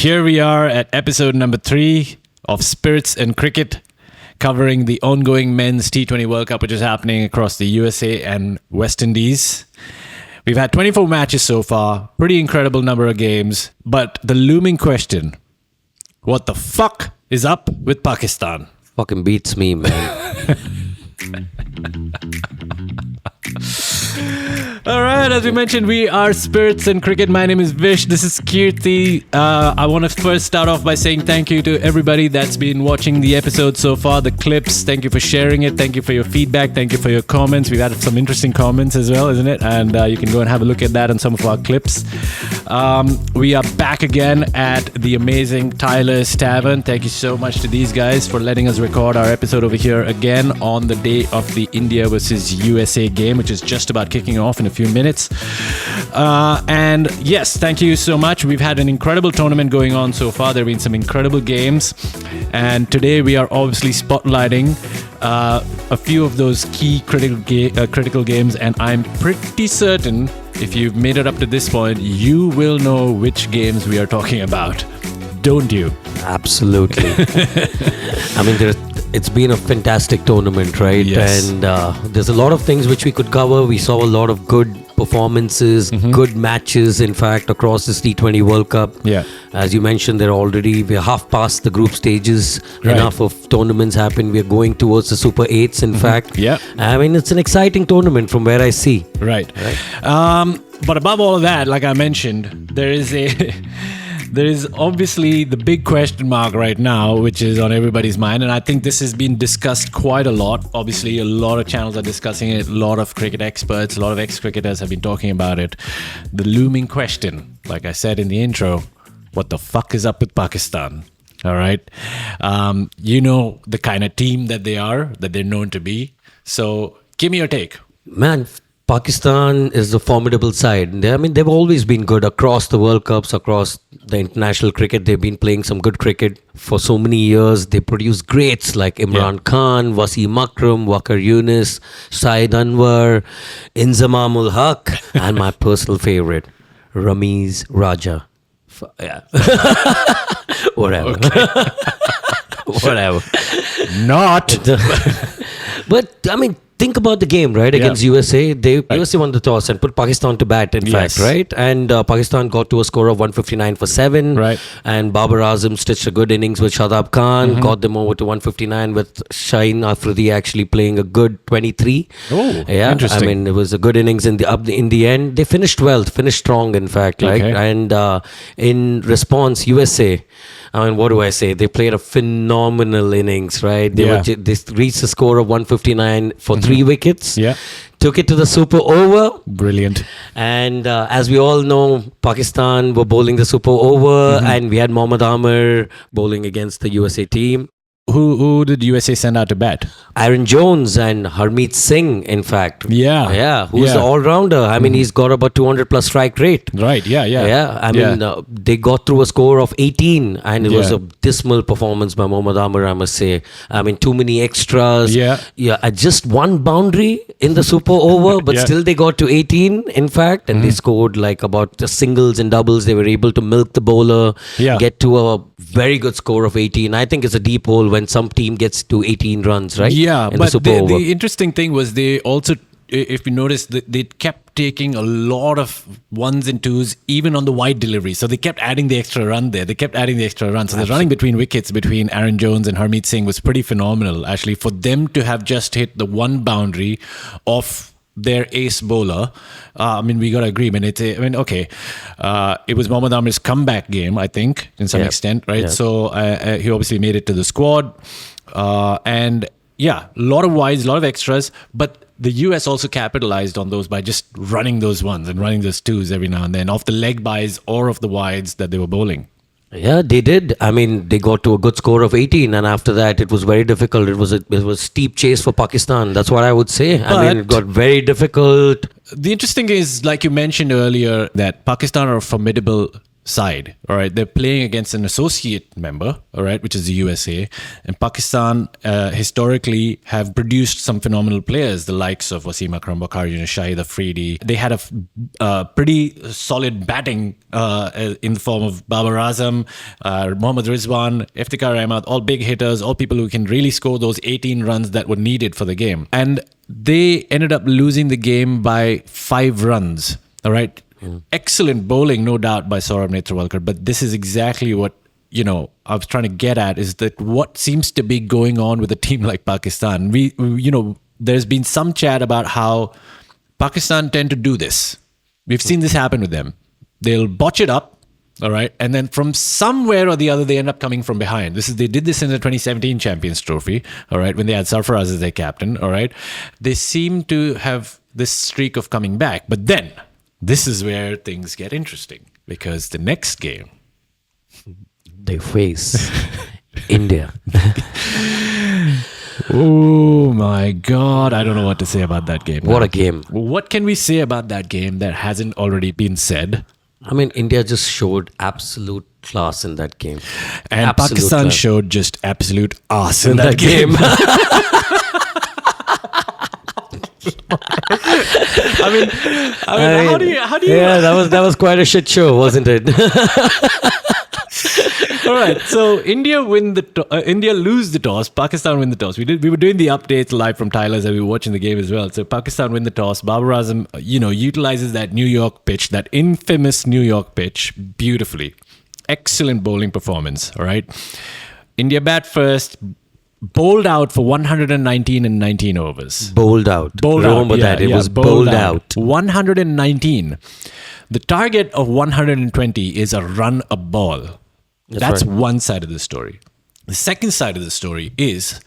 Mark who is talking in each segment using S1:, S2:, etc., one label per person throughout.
S1: Here we are at episode number 3 of Spirits and Cricket, covering the ongoing men's T20 World Cup, which is happening across the USA and West Indies. We've had 24 matches so far, pretty incredible number of games, but the looming question, what the fuck is up with Pakistan?
S2: Fucking beats me, man.
S1: All right, as we mentioned, we are Spirits and Cricket. My name is Vish. This is Kirthi. I want to first start off by saying thank you to everybody that's been watching the episode so far, the clips. Thank you for sharing it. Thank you for your feedback. Thank you for your comments. We've had some interesting comments as well, isn't it? And you can go and have a look at that on some of our clips. We are back again at the amazing Tyler's Tavern. Thank you so much to these guys for letting us record our episode over here again on the day of the India versus USA game, which is just about kicking off in a few minutes. And yes, thank you so much. We've had an incredible tournament going on so far. There have been some incredible games. And today we are obviously spotlighting a few of those key critical games. And I'm pretty certain if you've made it up to this point, you will know which games we are talking about. Don't you?
S2: Absolutely. I mean, it's been a fantastic tournament, right?
S1: Yes.
S2: And there's a lot of things which we could cover. We saw a lot of good performances, good matches, in fact, across this T20 World Cup.
S1: Yeah.
S2: As you mentioned, we're half past the group stages.
S1: Right.
S2: Enough of tournaments happened. We're going towards the Super 8s, in fact.
S1: Yeah.
S2: I mean, it's an exciting tournament from where I see.
S1: Right. But above all of that, like I mentioned, there is obviously the big question mark right now, which is on everybody's mind. And I think this has been discussed quite a lot. Obviously, a lot of channels are discussing it. A lot of cricket experts, a lot of ex-cricketers have been talking about it. The looming question, like I said in the intro, what the fuck is up with Pakistan? All right. You know the kind of team that they're known to be. So give me your take.
S2: Man, Pakistan is a formidable side. I mean, they've always been good across the World Cups, across the international cricket. They've been playing some good cricket for so many years. They produce greats like Imran Khan, Wasim Akram, Wakar Yunus, Syed Anwar, Inzamam ul Haq, and my personal favorite, Ramiz Raja. Yeah. Whatever. Whatever.
S1: Not.
S2: But, I mean, think about the game, right? Against USA. USA won the toss and put Pakistan to bat, in fact, right? And Pakistan got to a score of 159 for 7.
S1: Right.
S2: And Babar Azam stitched a good innings with Shadab Khan, got them over to 159 with Shaheen Afridi actually playing a good 23.
S1: Oh,
S2: yeah.
S1: interesting.
S2: I mean, it was a good innings in the end. They finished well, finished strong, in fact, right?
S1: Okay.
S2: And in response, USA, I mean, what do I say? They played a phenomenal innings, right? They reached a score of 159 for 3 wickets.
S1: Yeah.
S2: Took it to the super over.
S1: Brilliant.
S2: And as we all know, Pakistan were bowling the super over, and we had Mohammad Amir bowling against the USA team.
S1: Who did USA send out to bat?
S2: Aaron Jones and Harmeet Singh, in fact.
S1: Yeah.
S2: Who's the all-rounder. I mean, he's got about 200 plus strike rate.
S1: Right, yeah.
S2: I mean, they got through a score of 18, and it was a dismal performance by Mohammad Amir, I must say. I mean, too many extras. Just one boundary in the super over, but still they got to 18, in fact, and they scored like about the singles and doubles. They were able to milk the bowler, get to a very good score of 18. I think it's a deep hole when some team gets to 18 runs, right?
S1: Yeah, but the interesting thing was they also, if you notice, they kept taking a lot of ones and twos, even on the wide delivery. So they kept adding the extra run there. So the running between wickets between Aaron Jones and Harmeet Singh was pretty phenomenal, actually. For them to have just hit the one boundary of their ace bowler, I mean, we got to agree. It was Mohammad Amir's comeback game, I think, in some extent, right?
S2: Yep.
S1: So he obviously made it to the squad. And a lot of wides, a lot of extras, but the US also capitalized on those by just running those ones and running those twos every now and then off the leg buys or of the wides that they were bowling.
S2: Yeah, they did. I mean, they got to a good score of 18, and after that, it was very difficult. It was a steep chase for Pakistan. That's what I would say. I mean, it got very difficult.
S1: The interesting is, like you mentioned earlier, that Pakistan are a formidable side. All right, they're playing against an associate member. All right, which is the USA, and Pakistan historically have produced some phenomenal players, the likes of Wasim Akram, Bakar Yunus, Shahid Afridi. They had a pretty solid batting in the form of Babar Azam, Mohammad Rizwan, Iftikhar Ahmed, all big hitters, all people who can really score those 18 runs that were needed for the game. And they ended up losing the game by 5 runs. All right. Excellent bowling, no doubt, by Saurabh Netrawalkar. But this is exactly what, I was trying to get at, is that what seems to be going on with a team like Pakistan. There's been some chat about how Pakistan tend to do this. We've seen this happen with them. They'll botch it up. All right. And then from somewhere or the other, they end up coming from behind. They did this in the 2017 Champions Trophy. All right. When they had Sarfaraz as their captain. All right. They seem to have this streak of coming back. But then this is where things get interesting, because the next game
S2: they face India.
S1: Oh my God. I don't know what to say about that game.
S2: What a game.
S1: What can we say about that game that hasn't already been said?
S2: I mean, India just showed absolute class in that game.
S1: And
S2: Absolute
S1: Pakistan
S2: class.
S1: showed just absolute ass in that game. I mean, how do you?
S2: Yeah, that was quite a shit show, wasn't it?
S1: All right, so India lose the toss. Pakistan win the toss. We were doing the updates live from Tyler's, and we were watching the game as well. So Pakistan win the toss. Babar Azam, utilizes that New York pitch, that infamous New York pitch, beautifully. Excellent bowling performance. All right, India bat first. Bowled out for 119 and 19 overs.
S2: Bowled out. Remember that. It was bowled out.
S1: 119. The target of 120 is a run a ball. That's
S2: right.
S1: one side of the story. The second side of the story is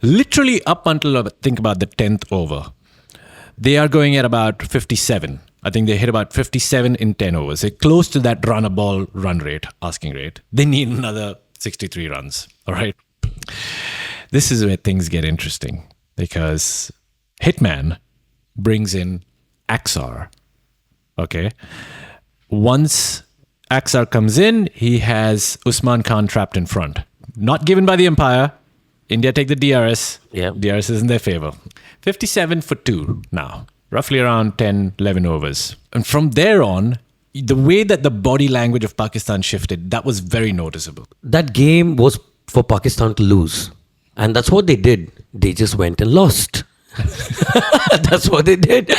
S1: literally up until, think about the 10th over. They are going at about 57. I think they hit about 57 in 10 overs. They're close to that run a ball run rate, asking rate. They need another 63 runs. All right. This is where things get interesting, because Hitman brings in Axar. Okay. Once Axar comes in, he has Usman Khan trapped in front. Not given by the umpire. India take the DRS.
S2: Yeah.
S1: DRS is in their favor. 57 for 2 now. Roughly around 10, 11 overs. And from there on, the way that the body language of Pakistan shifted, that was very noticeable.
S2: That game was for Pakistan to lose. And that's what they did. They just went and lost. That's what they did.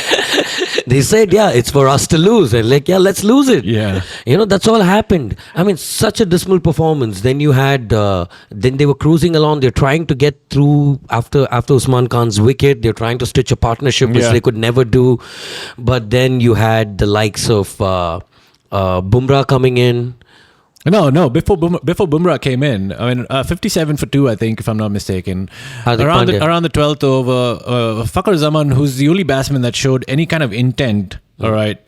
S2: They said, yeah, it's for us to lose. And let's lose it.
S1: Yeah.
S2: That's all happened. I mean, such a dismal performance. Then you had, then they were cruising along. They're trying to get through after Usman Khan's wicket. They're trying to stitch a partnership, which they could never do. But then you had the likes of Bumrah coming in.
S1: No. Before Bumrah came in, 57 for 2, I think, if I'm not mistaken. Around the 12th over, Fakhar Zaman, who's the only batsman that showed any kind of intent. All right.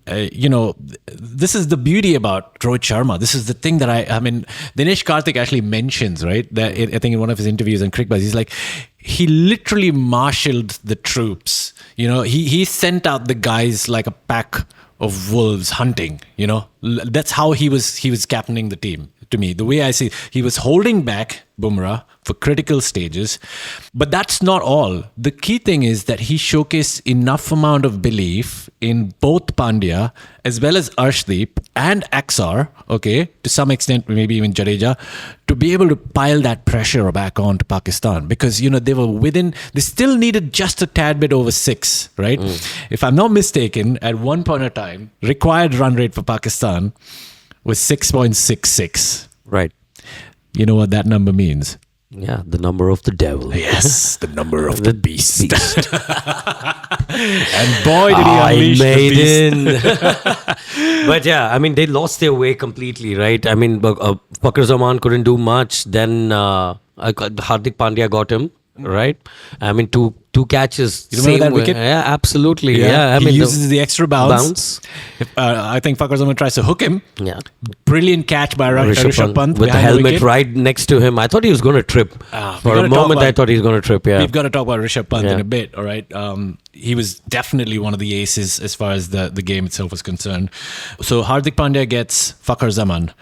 S1: This is the beauty about Rohit Sharma. This is the thing that Dinesh Karthik actually mentions, right? That I think in one of his interviews on Crickbuzz, he's like, he literally marshaled the troops. He sent out the guys like a pack of wolves hunting. That's how he was captaining the team. To me, the way I see, he was holding back Bumrah for critical stages. But that's not all. The key thing is that he showcased enough amount of belief in both Pandya as well as Arshdeep and Axar, okay, to some extent, maybe even Jadeja, to be able to pile that pressure back onto Pakistan. Because, they still needed just a tad bit over 6, right? If I'm not mistaken, at one point in time, required run rate for Pakistan was 6.66.
S2: Right.
S1: You know what that number means?
S2: Yeah, the number of the devil.
S1: Yes, the number of the beast. And boy, did he unleash the beast.
S2: But yeah, they lost their way completely, right? Fakhar Zaman couldn't do much. Then Hardik Pandya got him. right? I mean, two catches.
S1: You remember that wicket?
S2: Yeah, absolutely. Yeah, I
S1: he
S2: mean,
S1: uses the extra bounce.
S2: bounce.
S1: I think Fakhar Zaman tries to hook him.
S2: Yeah.
S1: Brilliant catch by Rishabh Pant
S2: with the
S1: behind
S2: helmet
S1: wicket.
S2: right next to him. I thought he was going to trip. For a moment, I thought he was going to trip. Yeah.
S1: We've got to talk about Rishabh Pant in a bit, all right? He was definitely one of the aces as far as the game itself was concerned. So Hardik Pandya gets Fakhar Zaman.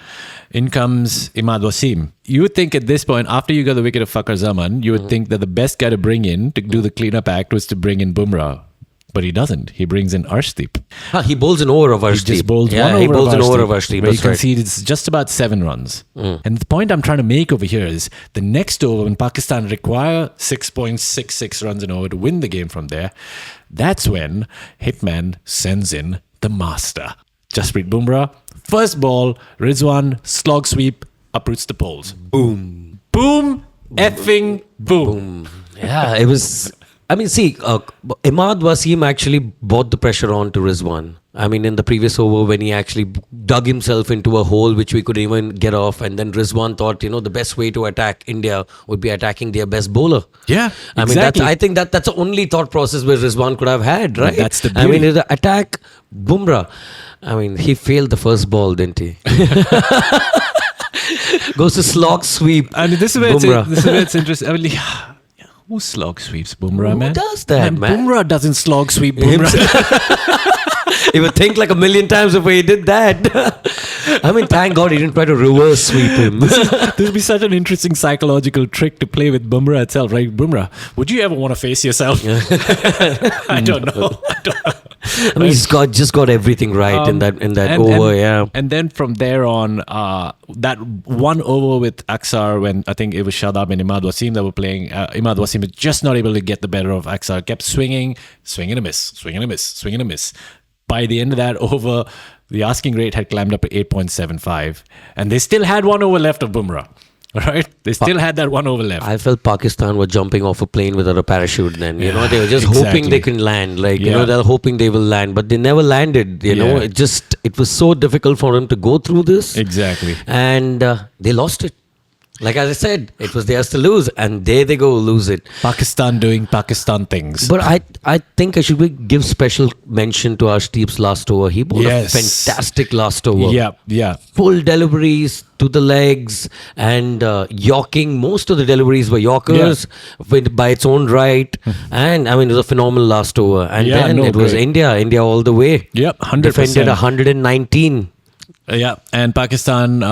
S1: In comes Imad Wasim. You would think at this point, after you got the wicket of Fakhar Zaman, you would think that the best guy to bring in to do the cleanup act was to bring in Bumrah. But he doesn't. He brings in Arshdeep.
S2: He bowls an over of Arshdeep.
S1: He just bowls one over
S2: he bowls an over of
S1: Arshdeep,
S2: Arshdeep.
S1: where he
S2: That's right.
S1: concedes just about 7 runs. And the point I'm trying to make over here is the next over, when Pakistan require 6.66 runs an over to win the game from there, that's when Hitman sends in the master. Jasprit Bumrah, first ball, Rizwan, slog sweep, uproots the poles. Boom. Boom, effing boom.
S2: Yeah, it was. I mean, see, Imad Wasim actually brought the pressure on to Rizwan. I mean, in the previous over, when he actually dug himself into a hole which we couldn't even get off, and then Rizwan thought, the best way to attack India would be attacking their best bowler.
S1: Yeah,
S2: I mean, I think that's the only thought process where Rizwan could have had, right?
S1: That's the beauty.
S2: I mean, the attack Bumrah. I mean, he failed the first ball, didn't he? Goes to slog sweep.
S1: And this is where it's interesting. I mean, who slog sweeps Bumrah, man?
S2: Who does that, man?
S1: Bumrah doesn't slog sweep Bumrah.
S2: He would think like a million times before he did that. I mean, thank God he didn't try to reverse sweep him.
S1: This would be such an interesting psychological trick to play with Bumrah itself, right? Bumrah, would you ever want to face yourself? I don't know.
S2: I mean, he's just got everything right in that over, yeah.
S1: And then from there on, that one over with Aksar, when I think it was Shadab and Imad Wasim that were playing, Imad Wasim was just not able to get the better of Aksar. Kept swing and a miss. By the end of that over, the asking rate had climbed up to 8.75, and they still had 1 over left of Bumrah. Right? They still had that 1 over left.
S2: I felt Pakistan were jumping off a plane without a parachute then. They were just hoping they can land. They're hoping they will land, but they never landed. It was so difficult for them to go through this.
S1: Exactly.
S2: And they lost it. Like as I said, it was theirs to lose, and there they go, lose it.
S1: Pakistan doing Pakistan things.
S2: But I think I should give special mention to Arshdeep's last over. He bowled a fantastic last over.
S1: Yeah.
S2: Full deliveries to the legs and yorking. Most of the deliveries were yorkers by its own right. And I mean, it was a phenomenal last over. And then it was India all the way.
S1: Yep, 100%.
S2: Defended 119.
S1: Yeah, and Pakistan...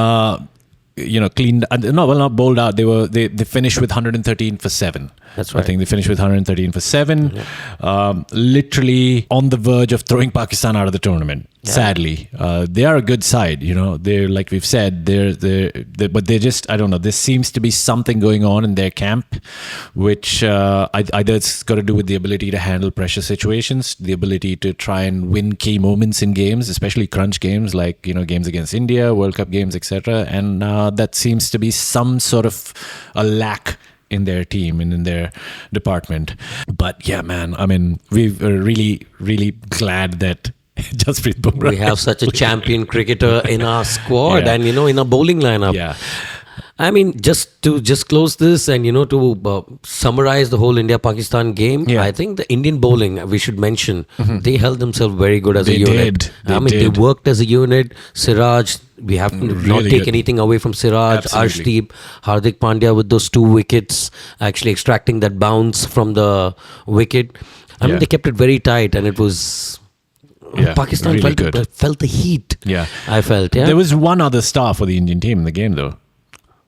S1: cleaned. Not bowled out. They finished with 113 for 7.
S2: That's right.
S1: I think they finished with 113 for 7. Yeah. Literally on the verge of throwing Pakistan out of the tournament. Yeah. Sadly, they are a good side. They're like we've said. But they're just, I don't know. There seems to be something going on in their camp, which either it's got to do with the ability to handle pressure situations, the ability to try and win key moments in games, especially crunch games like games against India, World Cup games, etc. And that seems to be some sort of a lack in their team and in their department. But yeah, man, I mean, we're really, really glad that Jasprit Bumrah.
S2: We have such a champion cricketer in our squad and, in our bowling lineup.
S1: Yeah.
S2: I mean, just to close this and, to summarize the whole India-Pakistan game, I think the Indian bowling, we should mention, they held themselves very good as a unit. They worked as a unit. Siraj, we have to not take anything away from Siraj, Arshdeep, Hardik Pandya with those 2 wickets, actually extracting that bounce from the wicket. I mean, they kept it very tight and it was... Pakistan
S1: really
S2: felt the heat.
S1: Yeah.
S2: I felt,
S1: There was one other star for the Indian team in the game, though.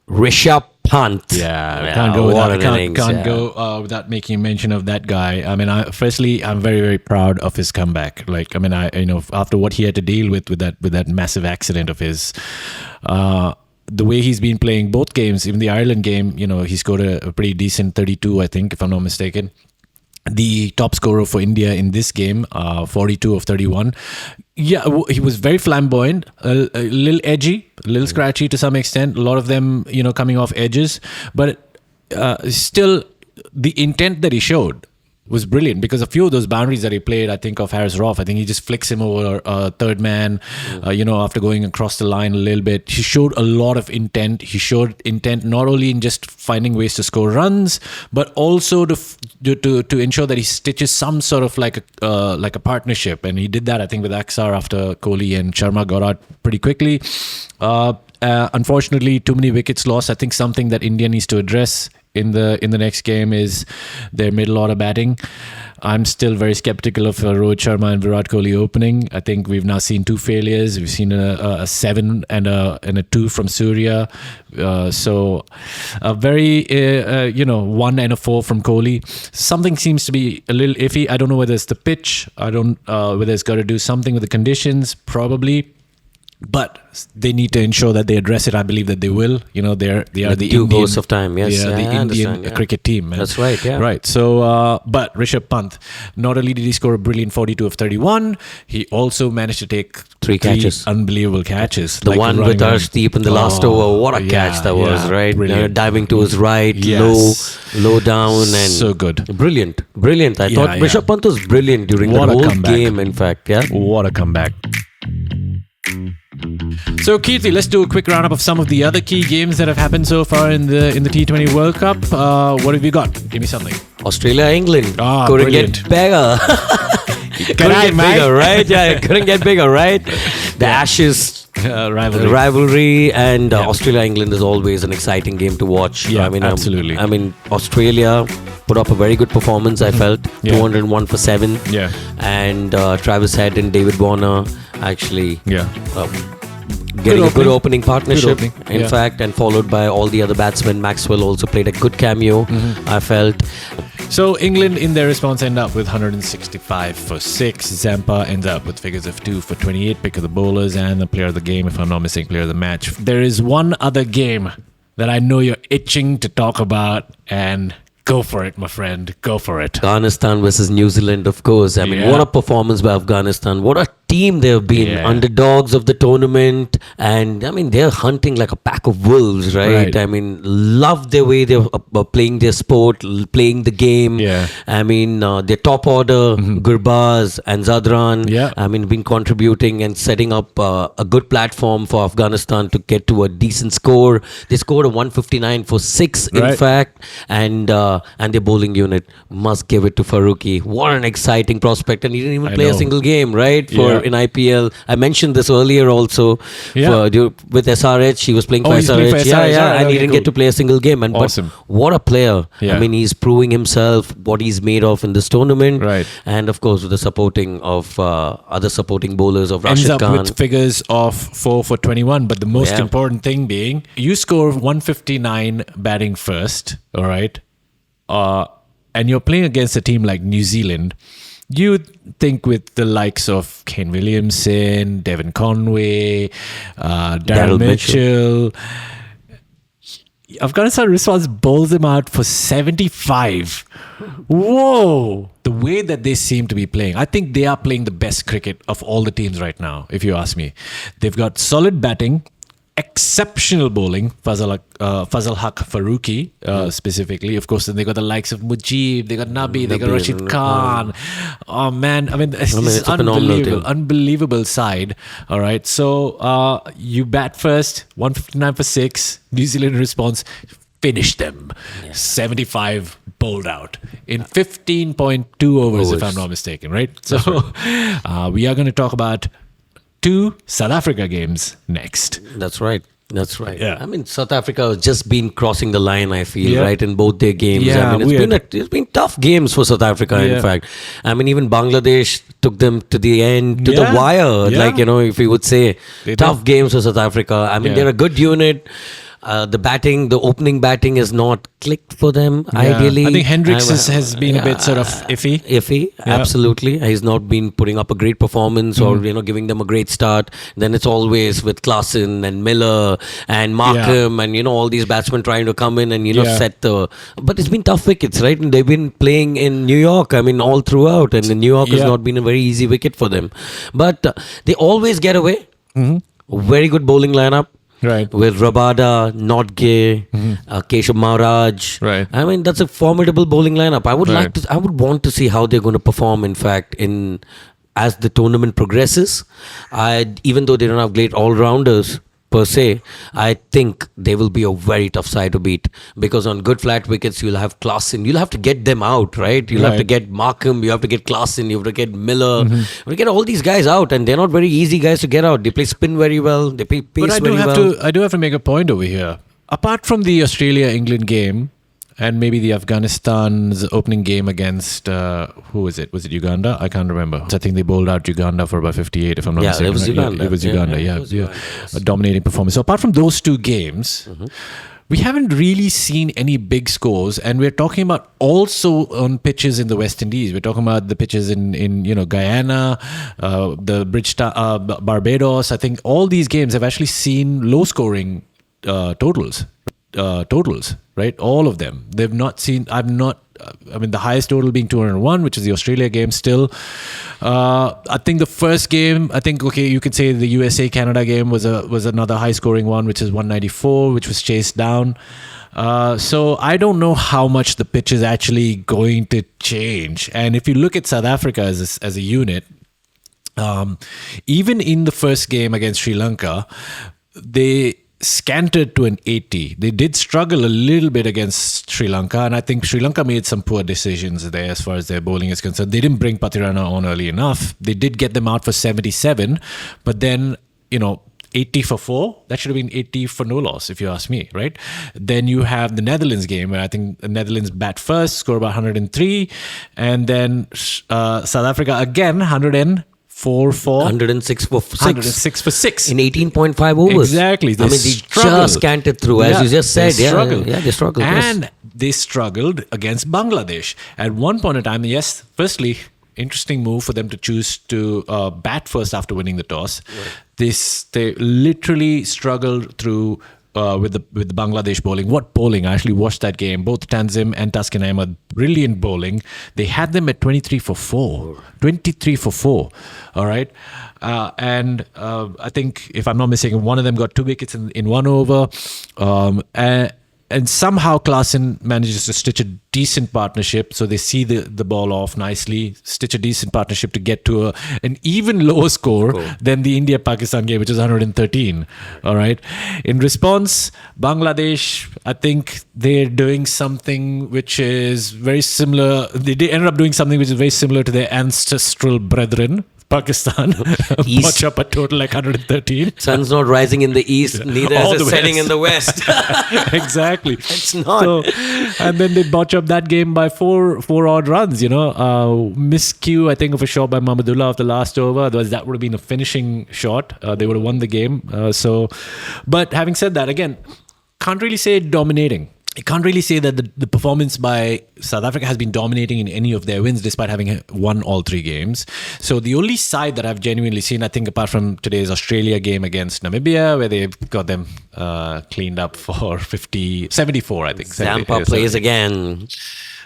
S2: Rishabh Pant.
S1: Can't go without making mention of that guy. I mean, firstly, I'm very, very proud of his comeback. After what he had to deal with that massive accident of his, the way he's been playing both games, even the Ireland game, he scored a pretty decent 32, I think, if I'm not mistaken. The top scorer for India in this game, 42 of 31. Yeah, he was very flamboyant, a little edgy, a little scratchy to some extent. A lot of them, coming off edges. But still, the intent that he showed was brilliant because a few of those boundaries that he played, I think of Harris Roth, I think he just flicks him over third man, after going across the line a little bit. He showed a lot of intent. He showed intent not only in just finding ways to score runs, but also to ensure that he stitches some sort of like a partnership. And he did that, I think, with Aksar after Kohli and Sharma got out pretty quickly. Unfortunately, too many wickets lost. I think something that India needs to address in the next game is their middle order batting. I'm still very skeptical of Rohit Sharma and Virat Kohli opening. I think we've now seen 2 failures. We've seen a 7 and a 2 from Surya. So a very 1 and a 4 from Kohli. Something seems to be a little iffy. I don't know whether it's the pitch. I don't whether it's got to do something with the conditions. Probably. But they need to ensure that they address it. I believe that they will. They are the
S2: due course of time. Yes,
S1: the Indian cricket team.
S2: That's right. Yeah,
S1: right. So, but Rishabh Pant, not only did he score a brilliant 42 of 31, he also managed to take
S2: 3 catches,
S1: unbelievable catches.
S2: The one with Arshdeep in the last over. What a catch that was! Right, diving to his right, low down, and
S1: so good,
S2: brilliant. I thought Rishabh Pant was brilliant during the whole game. In fact,
S1: what a comeback. So Kirthi, let's do a quick roundup of some of the other key games that have happened so far in the T20 World Cup. What have you got? Give me something.
S2: Australia, England.
S1: Couldn't
S2: get bigger. Couldn't get bigger, right? Yeah, couldn't get bigger, right? The Ashes rivalry and Australia, England is always an exciting game to watch.
S1: Yeah, absolutely.
S2: Australia put up a very good performance, I felt. 201 for 7.
S1: Yeah.
S2: And Travis Head and David Warner actually getting a good opening partnership, in fact, and followed by all the other batsmen. Maxwell also played a good cameo, I felt.
S1: So England in their response end up with 165 for 6. Zampa ends up with figures of 2 for 28, pick of the bowlers and the player of the game, if I'm not mistaken, player of the match. There is one other game that I know you're itching to talk about, and go for it, my friend. Go for it.
S2: Afghanistan versus New Zealand, of course. I mean, what a performance by Afghanistan. What a team they've been. Underdogs of the tournament. And, I mean, they're hunting like a pack of wolves, right? I mean, love the way they're playing their sport, playing the game. I mean, their top order, Gurbaz and Zadran, I mean, been contributing and setting up a good platform for Afghanistan to get to a decent score. They scored a 159 for 6, in fact. And their bowling unit, must give it to Farooqi. What an exciting prospect. And he didn't even play a single game, right? In IPL. I mentioned this earlier also. With SRH, he was playing for SRH. And he didn't get to play a single game. And
S1: awesome.
S2: But what a player. I mean, he's proving himself, what he's made of in this tournament. And of course, with the supporting of other supporting bowlers of Rashid Khan.
S1: Ends up with figures of 4 for 21. But the most important thing being, you score 159 batting first, all right? And you're playing against a team like New Zealand. You think with the likes of Kane Williamson, Devon Conway, Daryl Mitchell. Afghanistan response bowls them out for 75. Whoa! The way that they seem to be playing, I think they are playing the best cricket of all the teams right now, if you ask me. They've got solid batting, exceptional bowling, Fazal Haq Farooqi specifically. Of course, then they got the likes of Mujib, they got Nabi, they got Rashid Khan. Oh man, I mean, it's unbelievable side. All right, so you bat first, 159 for 6. New Zealand response, finish them. 75 bowled out in 15.2 overs, if I'm not mistaken, right? So we are going to talk about 2 South Africa games next.
S2: That's right.
S1: Yeah.
S2: I mean, South Africa has just been crossing the line, I feel, right, in both their games.
S1: Yeah,
S2: I mean, it's been tough games for South Africa, in fact. I mean, even Bangladesh took them to the end, to the wire, like, if you would say. Tough games for South Africa. I mean, they're a good unit. The opening batting is not clicked for them, ideally.
S1: I think Hendricks has been a bit sort of iffy.
S2: Absolutely. He's not been putting up a great performance or, giving them a great start. Then it's always with Klassen and Miller and Markham and, all these batsmen trying to come in and, set the... But it's been tough wickets, right? And they've been playing in New York, I mean, all throughout. And New York has not been a very easy wicket for them. But they always get away. Very good bowling lineup.
S1: Right.
S2: with Rabada, Notge, Keshav Maharaj.
S1: Right.
S2: I mean, that's a formidable bowling lineup. I would
S1: Right.
S2: I would want to see how they're going to perform. In fact, as the tournament progresses, even though they don't have great all-rounders per se, I think they will be a very tough side to beat, because on good flat wickets you'll have Klaasen. You'll have to get them out, right? You'll have to
S1: Right.
S2: get Markham, you have to get Klaasen, you have to get Miller, you have to get all these guys out, and they're not very easy guys to get out. They play spin very well, they play pace
S1: But I do
S2: very
S1: have
S2: well.
S1: to. I do have to make a point over here. Apart from the Australia-England game, and maybe the Afghanistan's opening game against who was it? Was it Uganda? I can't remember. I think they bowled out Uganda for about 58, if I'm not
S2: Yeah,
S1: mistaken.
S2: it was
S1: right?
S2: Uganda.
S1: It was
S2: Yeah,
S1: Uganda.
S2: yeah,
S1: Yeah,
S2: it was
S1: yeah.
S2: Uganda, yes.
S1: A dominating performance. So apart from those two games, we haven't really seen any big scores, and we're talking about also on pitches in the West Indies. We're talking about the pitches in Guyana, the Barbados. I think all these games have actually seen low scoring totals, right? All of them. They've not seen. I mean, the highest total being 201, which is the Australia game still. I think the first game, you could say the USA-Canada game was another high-scoring one, which is 194, which was chased down. So I don't know how much the pitch is actually going to change. And if you look at South Africa as a unit, even in the first game against Sri Lanka, they scanted to an 80. They did struggle a little bit against Sri Lanka, and I think Sri Lanka made some poor decisions there as far as their bowling is concerned. They didn't bring Patirana on early enough. They did get them out for 77, but then, 80 for 4, that should have been 80 for no loss, if you ask me, right? Then you have the Netherlands game, where I think the Netherlands bat first, score about 103, and then South Africa again, 104 for
S2: 106 for 6.
S1: 106 for 6.
S2: In 18.5 overs.
S1: Exactly.
S2: They just canted through, as you just said.
S1: They struggled.
S2: Yeah, they struggled.
S1: And they struggled against Bangladesh. At one point in time, yes, firstly, interesting move for them to choose to bat first after winning the toss. Right. They literally struggled through with the Bangladesh bowling. What bowling? I actually watched that game. Both Tanzim and Taskin Ahmed, brilliant bowling. They had them at 23 for 4. 23 for 4. All right. And I think, if I'm not mistaken, one of them got 2 wickets in 1 over. And somehow Klaasen manages to stitch a decent partnership. So they see the ball off nicely, stitch a decent partnership to get to an even lower score than the India-Pakistan game, which is 113. All right. In response, Bangladesh, I think they're doing something which is very similar. They ended up doing something which is very similar to their ancestral brethren, Pakistan. Botch up a total like 113.
S2: Sun's not rising in the east, neither is it setting in the west.
S1: Exactly.
S2: It's not.
S1: So, and then they botch up that game by four odd runs, miscue, I think, of a shot by Mahmudullah of the last over. Otherwise, that would have been a finishing shot. They would have won the game. But having said that, again, can't really say dominating. I can't really say that the performance by South Africa has been dominating in any of their wins, despite having won all 3 games. So the only side that I've genuinely seen, I think, apart from today's Australia game against Namibia, where they got them cleaned up for 74, I think.
S2: Zampa plays again.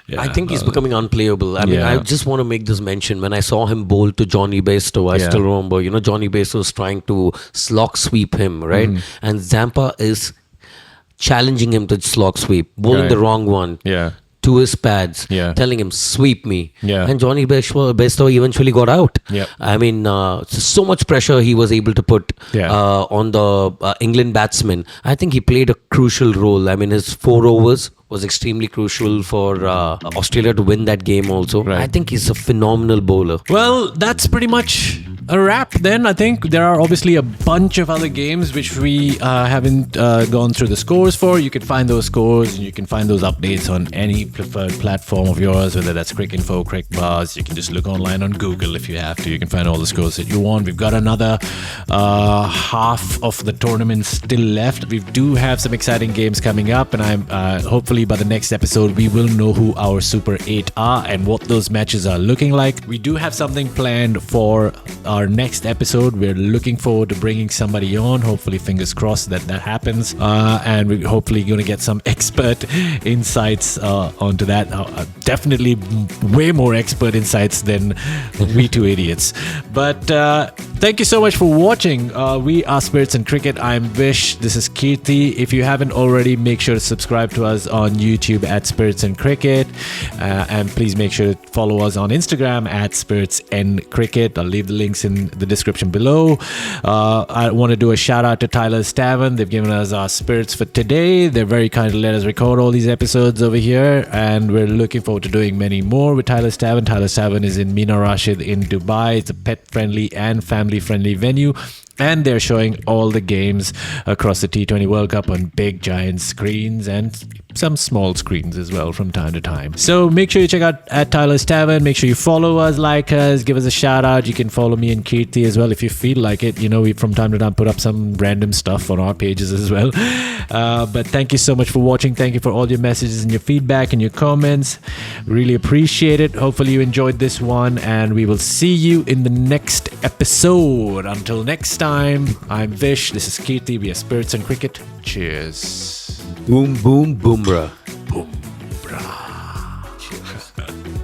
S1: Yeah,
S2: I think he's becoming unplayable. I mean, I just want to make this mention. When I saw him bowl to Johnny Bairstow, I still remember, Johnny Bairstow was trying to slog sweep him, right? And Zampa is challenging him to slog sweep, bowling the wrong one to his pads, telling him, sweep me. And Johnny Bairstow eventually got out. I mean, so much pressure he was able to put on the England batsman. I think he played a crucial role. I mean, his 4 overs was extremely crucial for Australia to win that game also. I think he's a phenomenal bowler.
S1: Well, that's pretty much a wrap then. I think there are obviously a bunch of other games which we haven't gone through the scores for. You can find those scores and you can find those updates on any preferred platform of yours, whether that's Cricinfo, Cricbuzz. You can just look online on Google if you have to. You can find all the scores that you want. We've got another half of the tournament still left. We do have some exciting games coming up, and I'm hopefully by the next episode we will know who our Super 8 are and what those matches are looking like. We do have something planned for our our next episode. We're looking forward to bringing somebody on. Hopefully, fingers crossed that happens. And we're hopefully going to get some expert insights onto that. Definitely way more expert insights than we two idiots. But thank you so much for watching. We are Spirits and Cricket. I'm Vish. This is Kirthi. If you haven't already, make sure to subscribe to us on YouTube at Spirits and Cricket. And please make sure to follow us on Instagram at Spirits and Cricket. I'll leave the links in the description below. I want to do a shout out to Tyler's Tavern. They've given us our spirits for today. They're very kind to let us record all these episodes over here. And we're looking forward to doing many more with Tyler's Tavern. Tyler's Tavern is in Mina Rashid in Dubai. It's a pet-friendly and family-friendly venue. And they're showing all the games across the T20 World Cup on big, giant screens and some small screens as well from time to time. So make sure you check out at Tyler's Tavern. Make sure you follow us, like us, give us a shout out. You can follow me and Kirthi as well if you feel like it. You know, we from time to time put up some random stuff on our pages as well. But thank you so much for watching. Thank you for all your messages and your feedback and your comments. Really appreciate it. Hopefully you enjoyed this one, and we will see you in the next episode. Until next time, I'm Vish. This is Kirthi. We are Spirits and Cricket. Cheers.
S2: Boom, boom, boomra.
S1: Boom, brah. Cheers.